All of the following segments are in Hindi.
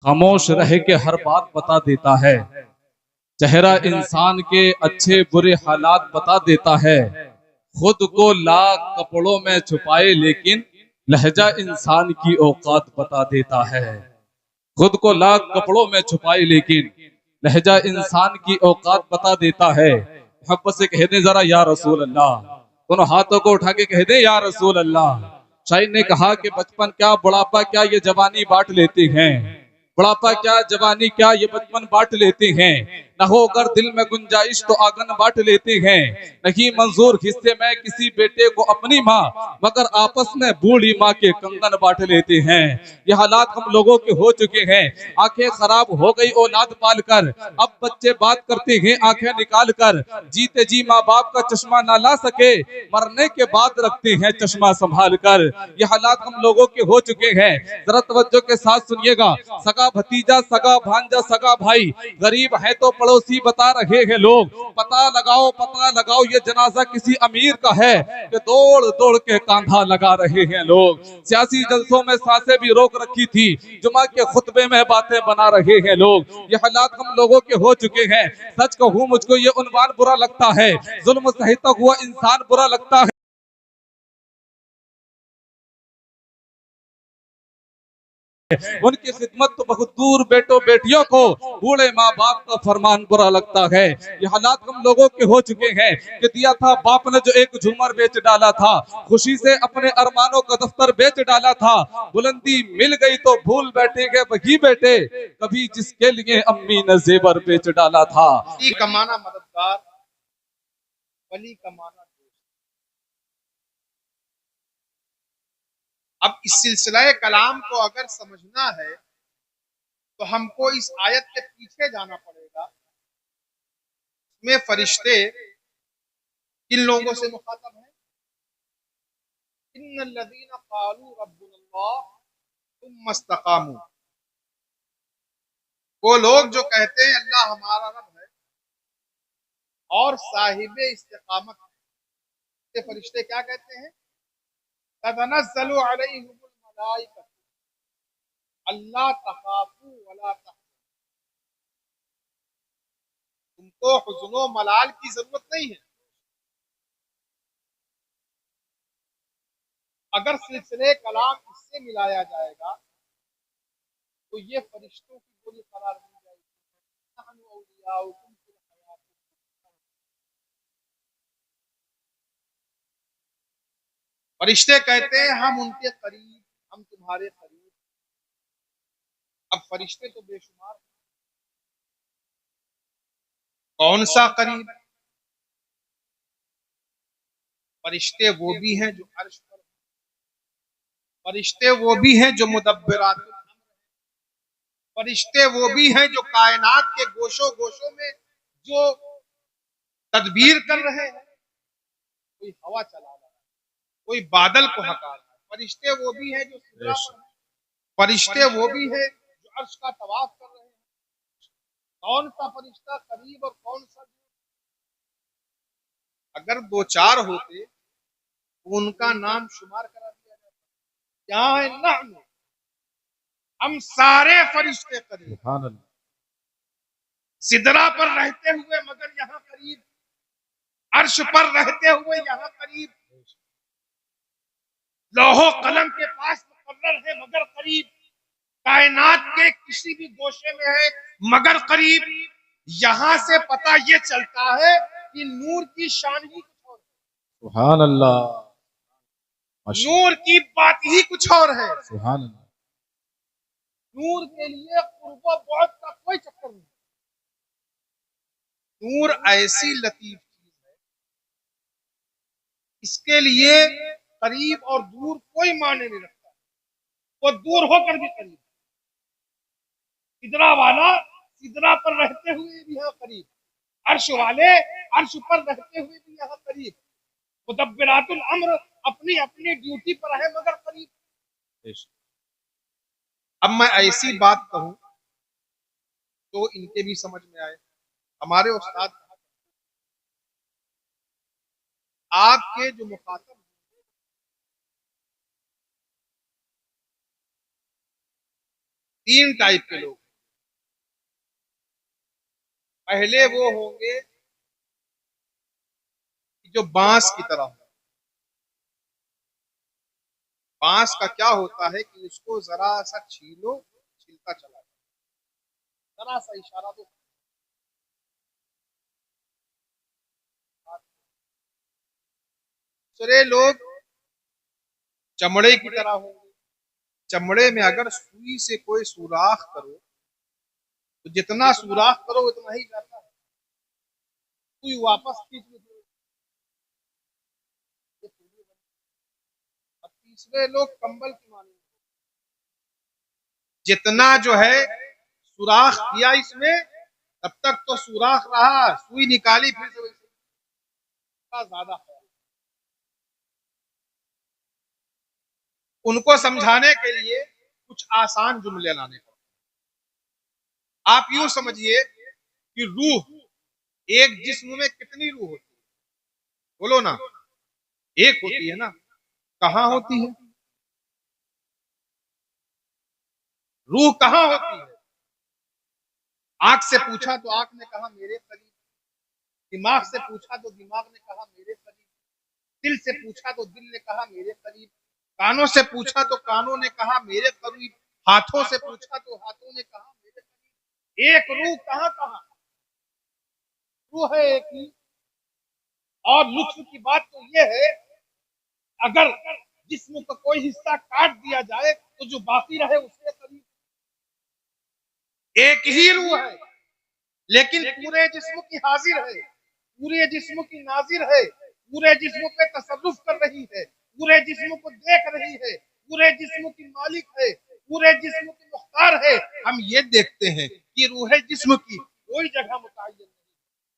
खामोश रह के हर बात बता देता है। चेहरा इंसान के अच्छे बुरे हालात बता देता है। खुद को लाख कपड़ों में छुपाए लेकिन लहजा इंसान की औकात बता देता है। खुद को लाख कपड़ों में छुपाए लेकिन लहजा इंसान की औकात बता देता है। मोहब्बत से कह दे जरा या रसूल अल्लाह। दोनों हाथों को उठा के कह दे या रसूल अल्लाह। शायर ने कहा कि बचपन क्या बुढ़ापा क्या ये जवानी बांट लेते हैं। बुढ़ापा क्या जवानी क्या ये बचपन बांट लेते हैं। न हो अगर दिल में गुंजाइश तो आंगन बांट लेते हैं। नहीं मंजूर हिस्से में किसी बेटे को अपनी माँ, मगर आपस में बूढ़ी माँ के कंगन बांट लेते हैं। ये हालात हम लोगों के हो चुके हैं। आंखें खराब हो गई औलाद पाल कर, अब बच्चे बात करते हैं आंखें निकाल कर। जीते जी माँ बाप का चश्मा ना ला सके, मरने के बाद रखते हैं चश्मा संभाल कर। ये हालात हम लोगों के हो चुके हैं। जरा तवज्जो के साथ सुनिएगा। सगा भतीजा, सगा भांजा, सगा भाई, गरीब है तो पड़ोसी बता रहे हैं लोग। पता लगाओ ये जनाजा किसी अमीर का है कि दौड़ दौड़ के कांधा लगा रहे हैं लोग। सियासी जलसों में सांसें भी रोक रखी थी, जुमा के खुतबे में बातें बना रहे हैं लोग। ये हालात हम लोगों के हो चुके हैं। सच कहूं मुझको ये उन्वान बुरा लगता है, जुल्म सहता हुआ इंसान बुरा लगता है। उनकी खिदमत तो बहुत दूर, बेटों बेटियों को बूढ़े माँ बाप का फरमान बुरा लगता है। ये हालात हम लोगों के हो चुके हैं कि दिया था बाप ने जो एक झूमर बेच डाला था, खुशी से अपने अरमानों का दफ्तर बेच डाला था। बुलंदी मिल गई तो भूल बैठेंगे वही बेटे, कभी जिसके लिए अम्मी ने जेवर बेच डाला था। कमाना मददगार, वली कमाना दोस्त। अब इस सिलसिला कलाम को अगर समझना है तो हमको इस आयत के पीछे जाना पड़ेगा। इसमें फरिश्ते किन लोगों से मुखातब हैं? इन्नल्लज़ीना क़ालू रब्बुल्लाह सुम्मा इस्तक़ामू। वो लोग जो कहते हैं अल्लाह हमारा रब है और साहिबे इस्तिकामत है। फरिश्ते क्या कहते हैं? ततनज़्ज़लु अलैहिमुल मलाइका अल्ला तखाफू वला तहज़नु। तुमको हुज़्नो मलाल की जरूरत नहीं है। अगर सिलसिले कलाम इससे मिलाया जाएगा तो ये फरिश्तों की बोली करार दी जाएगी। नहनु औलियाउकुम फिल हयातिद दुनिया। फरिश्ते कहते हैं हम उनके करीब, हम तुम्हारे करीब। अब फरिश्ते तो बेशुमार, कौन सा करीब? फरिश्ते वो भी हैं जो अर्श पर, फरिश्ते वो भी हैं जो मुदब्बिरात, फरिश्ते वो भी हैं जो कायनात के गोशों गोशों में जो तदबीर कर रहे हैं। कोई हवा चला रहा है, कोई बादल को हटा रहा है। फरिश्ते वो भी हैं जो सिदरा पर हैं। फरिश्ते वो भी हैं जो अर्श का तवाफ कर रहे हैं। कौन सा फरिश्ता करीब और कौन सा दूर? अगर दो चार होते तो उनका नाम शुमार करा दिया जाता। यहाँ है नहनु, हम सारे फरिश्ते करीब। सिदरा पर रहते हुए मगर यहाँ करीब, अर्श पर रहते हुए यहाँ करीब, लौहो कलम के पास मुकर्रर है मगर करीब, कायनात के किसी भी गोशे में है मगर करीब। यहां से पता ये चलता है कि नूर की शान ही कुछ और है। सुभान अल्लाह। नूर की बात ही कुछ और है। सुभान अल्लाह। नूर के लिए कुर्बो बहुत का कोई चक्कर नहीं। नूर ऐसी लतीफ चीज है, इसके लिए करीब और दूर कोई मायने नहीं रखता। वो दूर होकर भी करीब। सिदरा वाला सिदरा पर रहते हुए भी यहाँ करीब, अर्श वाले अर्श पर रहते हुए भी यहाँ करीब। मुदब्बिरातुल अम्र अपनी अपनी ड्यूटी पर है मगर करीब। अब मैं ऐसी बात कहूं तो इनके भी समझ में आए। हमारे उस्ताद आपके जो मुखातब, तीन टाइप के लोग। पहले वो होंगे जो बांस की तरह हो। बांस का क्या होता है कि उसको जरा सा छीलो, छिलता चला जाए, जरा सा इशारा दो। दूसरे लोग चमड़े की तरह होंगे। चमड़े में अगर सुई से कोई सुराख करो तो जितना सुराख करो उतना ही जाता है, सुई वापस खींच लो। और तीसरे लोग कंबल की माने, जितना जो है सुराख किया इसमें तब तक तो सुराख रहा, सुई निकाली फिर से वैसे ज्यादा है। उनको समझाने के लिए कुछ आसान जुमले लाने पड़ते। आप यूं समझिए कि रूह, एक जिस्म में कितनी रूह होती है? बोलो ना, एक होती है ना? कहां होती है रूह? कहां होती है? आंख से पूछा तो आंख ने कहा मेरे करीब, दिमाग से पूछा तो दिमाग ने कहा मेरे करीब, दिल से पूछा तो दिल ने कहा मेरे करीब, कानों से पूछा तो कानों ने कहा मेरे करीब, हाथों से पूछा तो हाथों ने कहा मेरे करीब। एक रूह कहां कहां, रूह है एक ही। और लुत्फ की बात तो यह है, अगर जिस्म का कोई हिस्सा काट दिया जाए तो जो बाकी रहे उसके करीब। एक ही रूह है लेकिन पूरे जिस्म की हाजिर है, पूरे जिस्म की नाजिर है, पूरे जिस्म पे तसर्रुफ कर रही है, पूरे जिस्म को देख रही है, पूरे जिस्म की मालिक है, पूरे जिस्म की मुख्तार है। हम ये देखते हैं कि रूह जिस्म की कोई जगह मुतय्यन नहीं,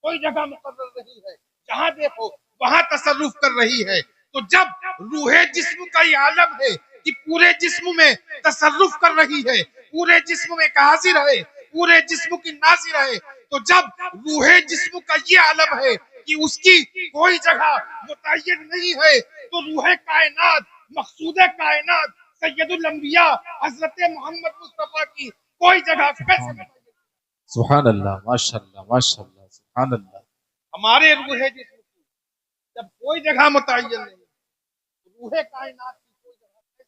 कोई जगह मुकर्रर नहीं है, जहां देखो वहां तसर्रुफ कर रही है। तो जब रूह जिस्म का ये आलम है कि पूरे जिस्म में तसर्रुफ कर रही है, पूरे जिस्म में हाजिर है, पूरे जिस्म की नाजिर है, तो जब रूह जिस्म का ये आलम है कि उसकी कोई जगह मुतय्यन नहीं है, तो रूह कायनात, मकसूद कायनात, सैयदुल अंबिया हजरत मोहम्मद मुस्तफा की कोई जगह कैसे मुतय्यन? सुभान अल्लाह, माशाअल्लाह माशाअल्लाह, सुभान अल्लाह। हमारे रूह जिस्म की जब कोई जगह मुतय्यन नहीं, तो रूह कायनात की कोई जगह कैसे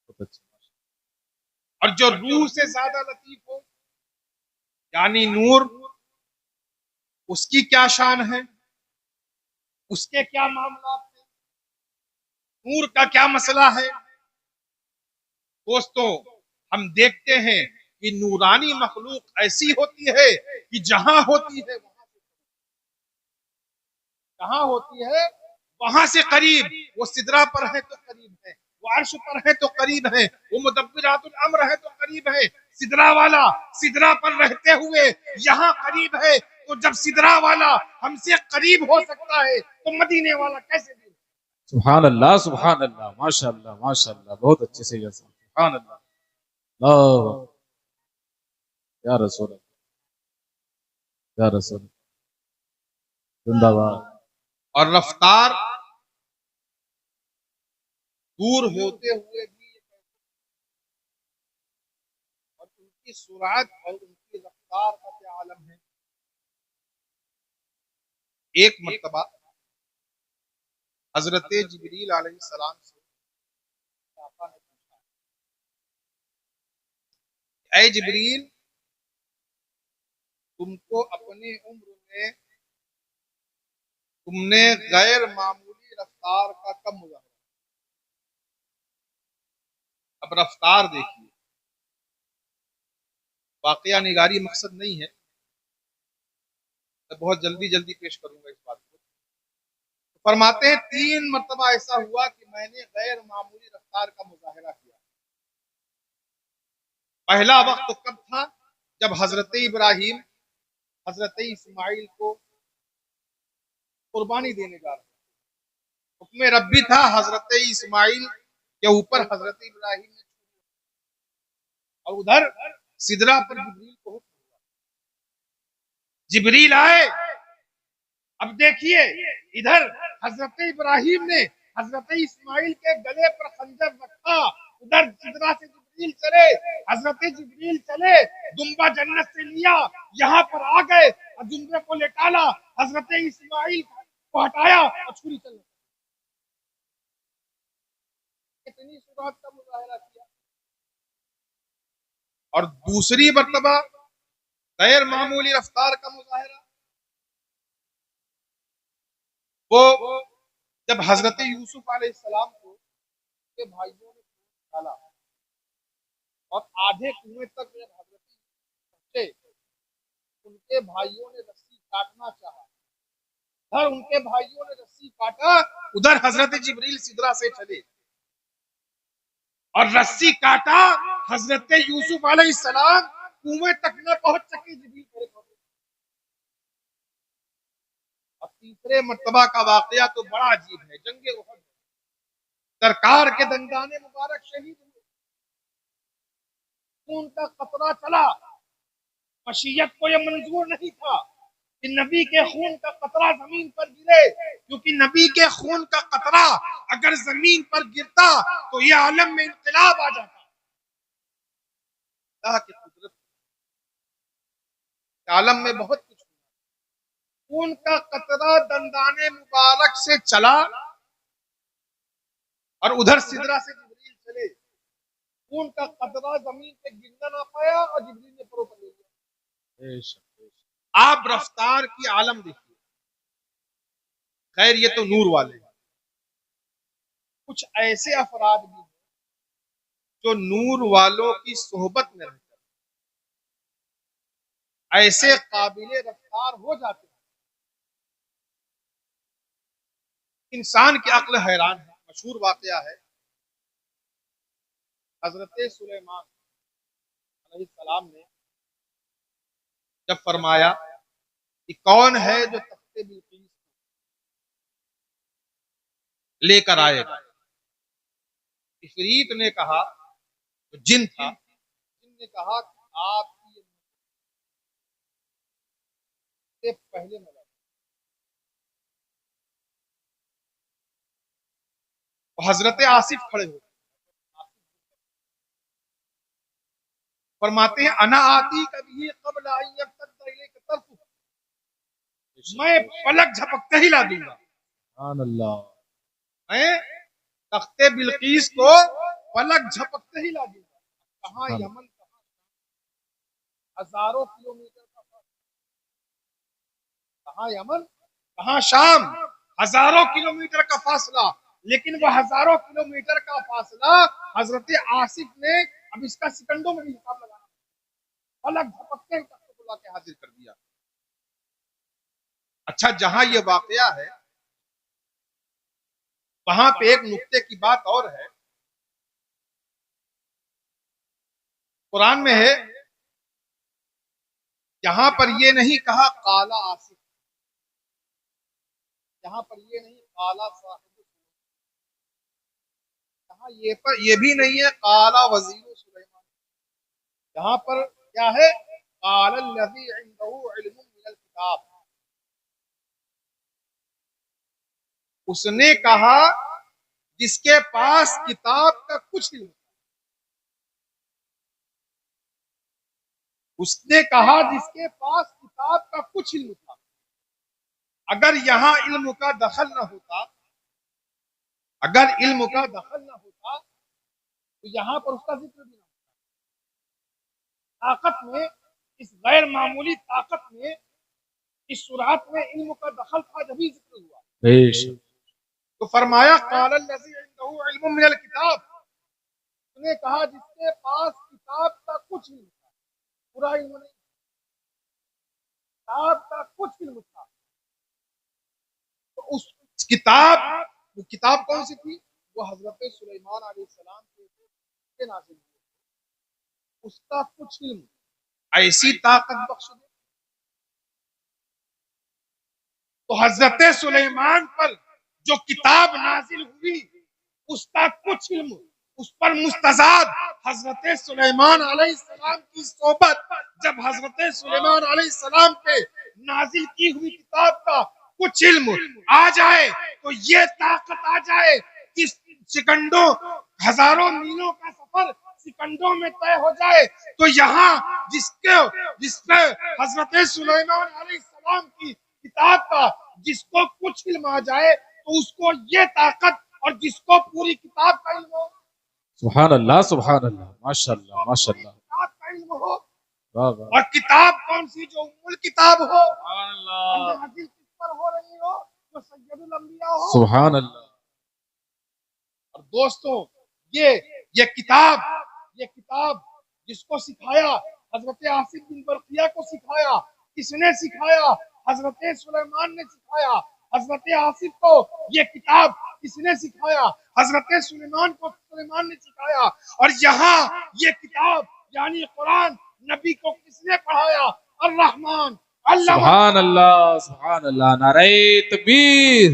बहुत अच्छा। मुतय्यन? और जो रूह से ज्यादा लतीफ हो यानी नूर, उसकी क्या शान है, उसके क्या मामला है, नूर का क्या मसला है? दोस्तों, हम देखते हैं कि नूरानी मखलूक ऐसी होती है कि जहां होती है जहां होती है वहां से करीब, वो सिदरा पर है तो करीब है, वो अर्श पर है तो करीब है, वो मुदब्बिरातुल अम्र है तो करीब है। सिदरा वाला सिदरा पर रहते हुए यहाँ करीब है, तो जब सिदरा वाला हमसे करीब हो सकता है तो मदीने वाला कैसे दूर? सुभान अल्लाह सुभान अल्लाह, माशाअल्लाह माशाअल्लाह, बहुत अच्छे से जैसा, सुभान अल्लाह, अल्लाह या रसूल अल्लाह, या रसूल जिंदाबाद। और रफ्तार दूर होते हुए भी, और उनकी सुरात और उनकी रफ्तार का क्या आलम है। एक मर्तबा हजरत जिब्रील अलैहिस्सलाम से आका ने पूछा, ऐ जिब्रील, तुमको अपनी उम्र में तुमने गैर मामूली रफ्तार का कब मुजाहरा? अब रफ्तार देखिए, वाकया निगारी मकसद नहीं है, मैं बहुत जल्दी जल्दी पेश करूंगा इस बात को। तो फरमाते हैं 3 मर्तबा ऐसा हुआ कि मैंने गैर मामूली रफ्तार का मुजाहरा किया। पहला वक्त कब था? जब हजरत इब्राहिम हजरत इस्माइल को कुर्बानी देने जा रहे थे। हुक्म रब्बी था हजरत इस्माइल के ऊपर हजरत इब्राहिम ने, और उधर सिदरा पर जिब्रील को हुक्म हुआ, जिब्रील आए। अब देखिए, इधर हजरत इब्राहिम ने हजरत इस्माइल के गले पर खंजर रखा, उधर सिदरा से जिब्रील चले, हजरत जिब्रील चले, दुम्बा जन्नत से लिया, यहाँ पर आ गए और दुम्बे को लेटाला, हजरत इस्माइल को हटाया और छुरी चल, कितनी सुरात का मुजाहिरा किया। और दूसरी मर्तबा गैर मामूली रफ्तार का मुजाहिरा, वो जब हजरत यूसुफ अलैहिस्सलाम को के भाइयों ने डाला और आधे कुएं तक जब हजरत पहुंचे, उनके भाइयों ने रस्सी काटना चाहा, उधर उनके भाइयों ने रस्सी काटा, उधर हजरत जिब्रील सिदरा से चले और रस्सी काटा, हजरत यूसुफ अलैहिस्सलाम कुएं तक न पहुंच सके, जिब्रील खड़े पहुंचे। और तीसरे मर्तबा का वाकया तो बड़ा अजीब है, जंगे उहद, सरकार के दंदाने मुबारक शहीद हुए, खून का कतरा चला, मशीयत को यह मंजूर नहीं था कि नबी के खून का कतरा जमीन पर गिरे, क्योंकि नबी के खून का कतरा अगर जमीन पर गिरता तो यह आलम में इंकलाब आ जाता। अल्लाह की कुदरत, आलम में बहुत कुछ, खून का कतरा दंदाने मुबारक से चला और उधर सिदरा से जिब्रील चले, खून का कतरा जमीन पे गिरना ना पाया और जिब्रील ने परों पर ले लिया। आप रफ्तार की आलम देखिए। खैर ये तो नूर वाले हैं, कुछ ऐसे अफराद भी हैं जो नूर वालों की सोहबत में रहकर ऐसे काबिले रफ्तार हो जाते हैं, इंसान की अक्ल हैरान है। मशहूर वाकया है, हजरत सुलेमान अलैहिस्सलाम ने जब फरमाया कि कौन है जो तख्ते बिल्कीस लेकर आएगा, इफरीत ने कहा, तो जिन था, जिन ने कहा कि आप ये पहले मिला। हजरत आसिफ खड़े हो फरमाते हैं, अना आती कभी कबल मैं पलक झपकते ही ला दूंगा। मैं तख्ते बिल्कीस को पलक झपकते ही ला दूंगा। कहाँ यमन, कहाँ हजारों किलोमीटर का फासला, कहाँ यमन, कहाँ शाम, हजारों किलोमीटर का फासला, लेकिन वह हजारों किलोमीटर का फासला हजरत आसिफ ने अब इसका सेकंडों में भी हिसाब लगाना, पलक झपकते ही तख्ते को लाके हाजिर कर दिया। अच्छा, जहां यह वाकया है वहां पे एक नुक्ते की बात और है, कुरान में है, यहां पर यह नहीं कहा काला आसिफ, यहां पर यह नहीं काला साहिब, यहां ये भी नहीं है काला वजीर सुलेमान, यहां पर क्या है, काला लज़ी इंदहु इल्मुम मिनल किताब, उसने कहा जिसके पास किताब का कुछ इल्म, उसने कहा जिसके पास किताब का कुछ इल्म था। अगर यहां इल्म का दखल न होता, अगर इल्म का दखल न होता तो यहां पर उसका जिक्र भी ना होता। ताकत में, इस गैर मामूली ताकत में, इस सुरात में इल्म का दखल था, जभी जिक्र हुआ। तो फरमाया कालल लज़ी इंदहु इल्मुम मिनल किताब, उसने कहा जिसके पास किताब का कुछ इल्म था, पूरा इल्म नहीं, किताब का कुछ इल्म था। तो उस किताब, वो किताब कौन सी थी, वो हजरत सुलेमान अलैहिस्सलाम के नाज़िल हुई, उसका कुछ इल्म ऐसी ताकत बख्श दे। तो हजरत सुलेमान पर जो किताब नाजिल हुई, उसका कुछ इल्म, उस पर मुस्तजाद हजरत सुलेमान अलैहिस्सलाम की सोबत, जब हजरत सुलेमान अलैहिस्सलाम पे नाजिल की हुई किताब का कुछ इल्म आ जाए तो ये ताकत आ जाए कि सेकंडों, हजारों मीलों का सफर सिकंडों में तय हो जाए, तो यहाँ जिसके हजरत सुलेमान अलैहिस्सलाम की किताब का जिसको कुछ इल्म आ जाए तो उसको ये ताकत, और जिसको पूरी किताब का इल्म हो, सुभान अल्लाह, माशाअल्लाह माशाअल्लाह। किताब का इल्म हो, वाह वाह, और किताब कौन सी, जो उम्मुल किताब हो, सुभान अल्लाह, नाज़िल किस पर हो रही हो, जो सैयदुल अंबिया हो। सुभान अल्लाह। और दोस्तों, ये किताब जिसको सिखाया हजरत आसिफ बिन बरकिया को सिखाया, किसने सिखाया? हजरत सुलेमान ने सिखाया। हजरत आसिफ को ये किताब किसने सिखाया? हजरत सुलेमान ने सिखाया। और यहाँ ये किताब यानी कुरान नबी को किसने पढ़ाया? अर रहमान अल्लामा। सुभान अल्लाह, नारे तकबीर,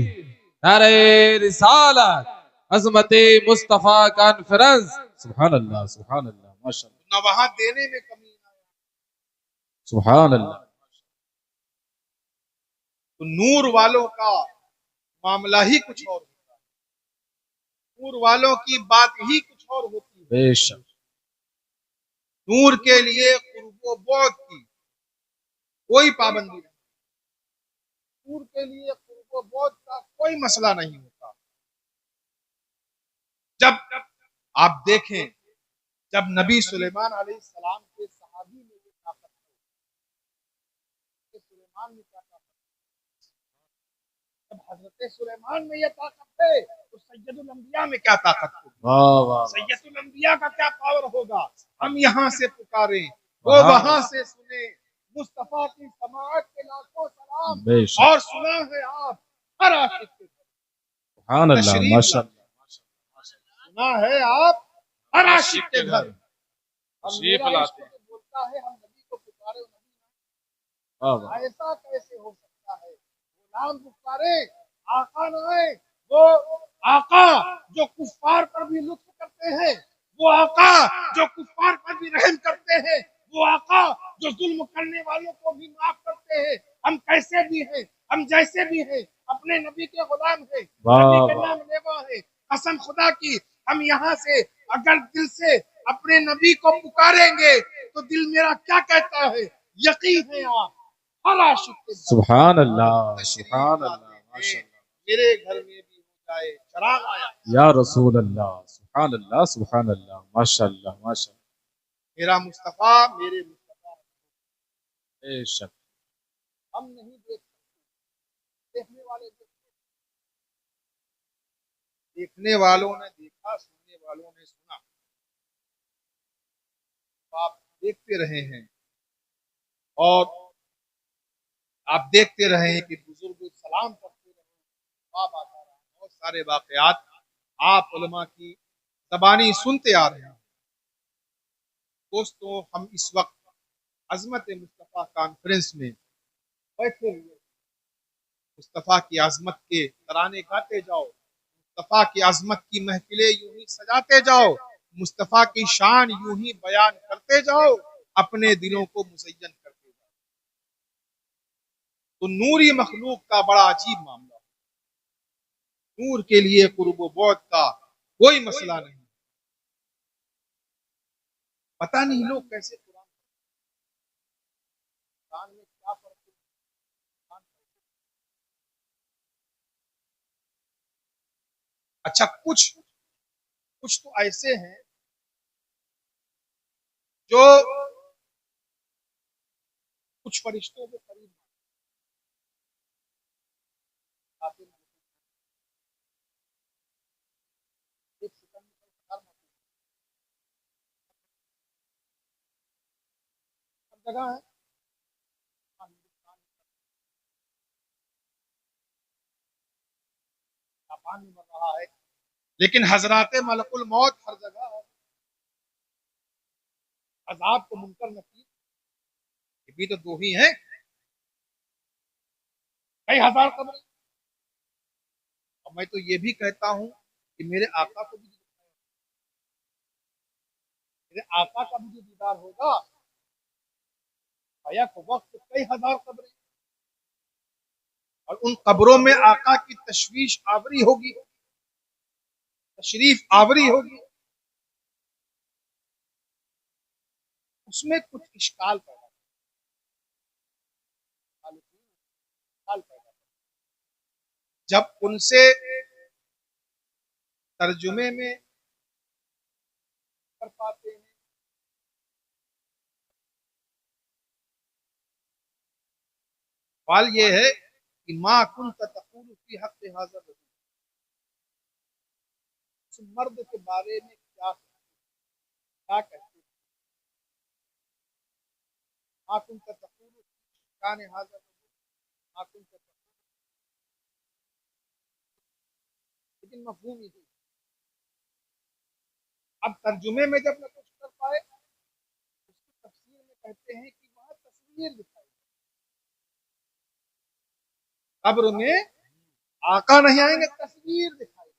नारे रिसालत, अज़मत मुस्तफा कॉन्फ्रेंस। सुभान अल्लाह माशाअल्लाह, न वहां देने में कमी ना आए। सुभान अल्लाह। तो नूर वालों का मामला ही कुछ और होता है, नूर वालों की बात ही कुछ और होती है। बेशक, नूर के लिए कुर्बो बहुत की कोई पाबंदी नहीं, नूर के लिए कुर्बो बहुत का कोई मसला नहीं होता। जब आप देखें, जब नबी सुलेमान अलैहिस्सलाम के सहाबी में ये ताकत है, सुलेमान में क्या ताकत, जब हजरत सुलेमान में ये ताकत है तो सैयदुल अंबिया में क्या ताकत होगी? वाह वाह, सैयदुल अंबिया का क्या पावर होगा? हम यहाँ से पुकारें, वो वहां से सुने। मुस्तफा की समाअत के लाखों सलाम, बेशक, और सुना है आप हर आशिक के घर। सुभान अल्लाह तशरीफ माशाअल्लाह, सुना है आप हर आशिक के घर। और तशरीफ मेरा लाते इश्क तो बोलता है हम नबी को पुकारे, वाह वाह, ऐसा कैसे हो सकता है? गुलाम पुकारे, आका न आए। वो आका जो कुफ्फार पर भी लुत्फ करते हैं, वो आका जो कुफ्फार पर भी रहम करते हैं, वो आका जो जुल्म करने वालों को भी माफ करते हैं। हम कैसे भी हैं, हम जैसे भी हैं, अपने नबी के गुलाम हैं, नबी के नाम लेवा है। कसम खुदा की, हम यहाँ से अगर दिल से अपने नबी को पुकारेंगे तो दिल मेरा क्या कहता है? यकीन है आप हर आशिक के घर सुभान अल्लाह, तशरीफ सुभान लाते अल्लाह हैं। माशाअल्लाह, मेरे घर में भी हो जाए चराग आया, या रसूल अल्लाह, सुभान अल्लाह माशाअल्लाह माशाअल्लाह, मेरा मुस्तफा मेरे मुस्तफा। बेशक, हम नहीं देख सकते, देखने वाले देखते, देखने वालों ने देखा, सुनने वालों ने सुना। तो आप देखते रहे हैं, और आप देखते रहे हैं कि बुजुर्ग सलाम करते रहे, बाप आता रहा, बहुत सारे वाकयात आप उलमा की ज़बानी सुनते आ रहे हैं। दोस्तों, हम इस वक्त अजमत मुस्तफ़ा कॉन्फ्रेंस में बैठे हुए, मुस्तफ़ा की अजमत के तराने गाते जाओ, मुस्तफ़ा की अजमत की महफिलें यूं ही सजाते जाओ, मुस्तफ़ा की शान यूं ही बयान करते जाओ, अपने दिलों को मुज़य्यन करते जाओ। तो नूरी मखलूक का बड़ा अजीब मामला, नूर के लिए कुर्ब बहुत का कोई मसला नहीं। पता नहीं लोग कैसे कुरान में क्या पढ़ते हैं। अच्छा, कुछ कुछ तो ऐसे हैं जो कुछ फरिश्तों के करीब आते हैं। एक सेकंड में सब जगह है, जापान में बन रहा है, लेकिन हजरात मलकुल मौत हर जगह है। अजाब को मुनकर नकीर, ये भी तो दो ही हैं, कई हजार कब्रें। और मैं तो ये भी कहता हूं कि मेरे आका को भी, मेरे आका का भी जो दीदार होगा, बैक वक्त कई हजार कब्रें, और उन कब्रों में आका की तशवीश आवरी होगी, तशरीफ आवरी होगी। उसमें कुछ इश्काल पैदा होता। जब उनसे तर्जुमे में कर पाते हैं, सवाल ये है कि माँ कुन तक़ूल फी हक़्क़ि हाज़ा रजूल, उस मर्द के बारे में क्या कहते हैं? माँ कुन तक़ूल शान हाज़ा रजूल, माँ कुन तक़ूल, लेकिन मफ़हूम यही। अब तर्जुमे में जब न कुछ कर पाए, उसकी तफसीर में कहते हैं कि वहाँ तस्वीर दिखाई, कब्र में आका नहीं आएंगे, तस्वीर दिखाई।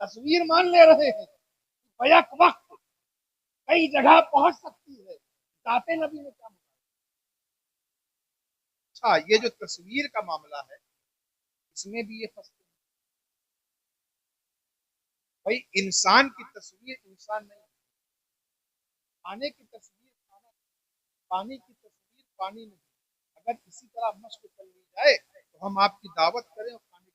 तस्वीर मान ले रहे हैं, बैक वक्त कई जगह पहुंच सकती है, जाते नबी ने क्या माना। अच्छा, ये जो तस्वीर का मामला है, इसमें भी ये फंसते हैं। भाई इंसान की तस्वीर इंसान नहीं, खाने की तस्वीर खाना, पानी की तस्वीर पानी नहीं। अगर इसी तरह मश्क कर ली जाए तो हम आपकी दावत करें और खाने की,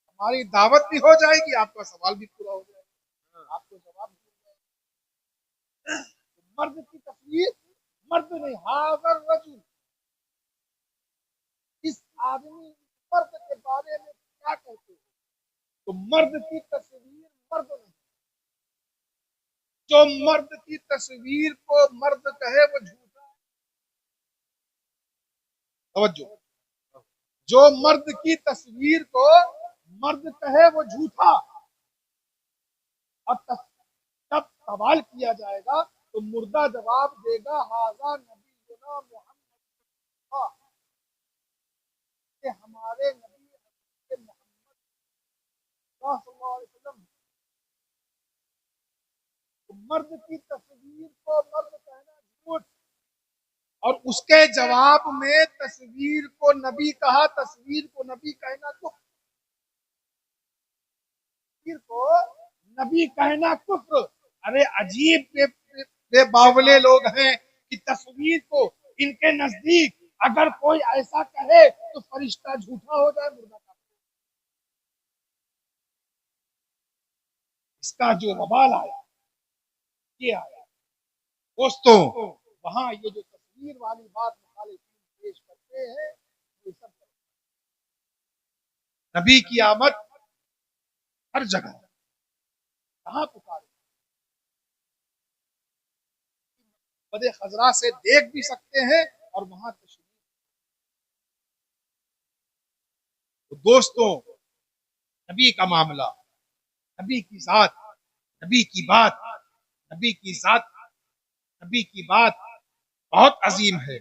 हमारी दावत भी हो जाएगी, आपका सवाल भी पूरा हो जाएगा, आपको जवाब भी मिल जाएगा। तो मर्द की तस्वीर, मर्द नहीं, हाज़र रजुल, इस आदमी मर्द के बारे में क्या कहते हैं? तो मर्द की तस्वीर मर्द नहीं, जो मर्द की तस्वीर को मर्द कहे वो झूठा है। तवज्जो, जो मर्द की तस्वीर को मर्द कहे वो झूठा। और जब सवाल किया जाएगा तो मुर्दा जवाब देगा, हाजा नबीना मोहम्मद, कि हमारे नबी मोहम्मद सल्लल्लाहु अलैहि वसल्लम। तो मर्द की तस्वीर को मर्द कहना झूठ, और उसके जवाब में तस्वीर को नबी कहा, तस्वीर को नबी कहना कुफ्र, तस्वीर को नबी कहना कुफ्र। अरे अजीब बावले लोग हैं कि तस्वीर को इनके नजदीक अगर कोई ऐसा कहे तो फरिश्ता झूठा हो जाए, मुर्दा का। इसका जो वबाल आया, ये आया दोस्तों, वहां ये जो तस्वीर वाली बात मुखालिफीन पेश करते हैं, ये सब नबी की आमद हर जगह, कहां पुकारे, बदे खजरा से देख भी सकते हैं और वहां तशरीफ। तो दोस्तों, नबी का मामला, नबी की जात, नबी की बात, नबी की जात, नबी की बात बहुत अजीम है,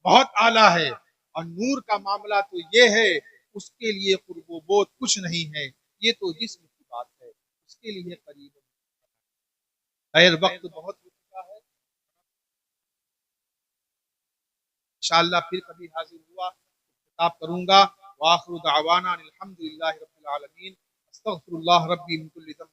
बहुत आला है। और नूर का मामला तो ये है, उसके लिए कुर्बो बोध कुछ नहीं है, ये तो जिस्म की बात है, उसके लिए करीब। खैर वक्त बहुत हो चुका है, इंशाअल्लाह फिर कभी हाजिर हुआ खिताब करूंगा। वाखिरु दावाना अनिल हम्दुलिल्लाहि रब्बिल आलमीन, अस्तगफिरुल्लाह रब्बी मिन कुल्लि ज़ंब।